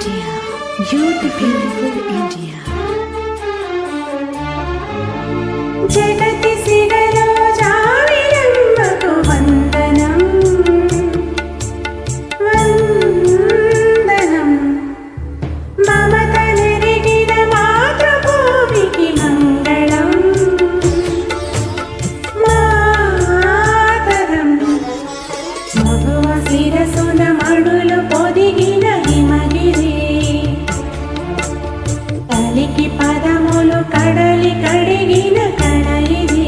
India, beautiful India. జగతి సిగలో జావిరమ్మకు వందనం వందనం మమత నెరిగిన మాతృభూమికి మంగళం మాతరం మగువ శిరసున మడులు పొదిగిన హిమగిరి కలికి పదములు కడలి కడిగిన కడయిది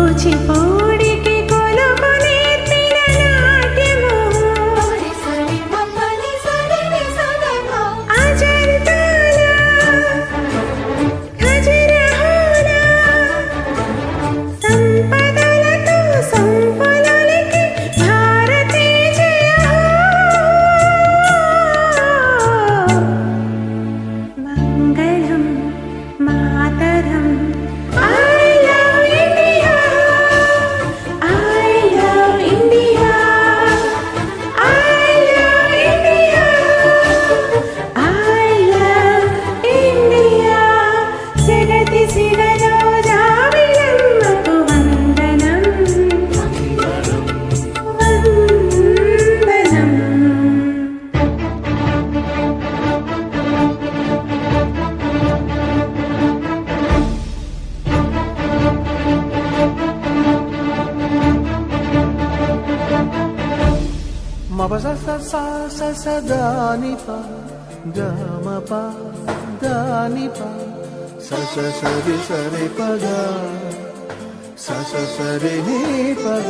కూచిపూడికి కొలుపు నేర్పిన నాట్యము అజంతాల ఖజురహోల సంపదలతో సంపదలకి భారతీయ జయ మంగళం మాతరం మప స స స స దాని ప గమ ప దాని ప స స సరి సరి పగ స స సరి ని పగ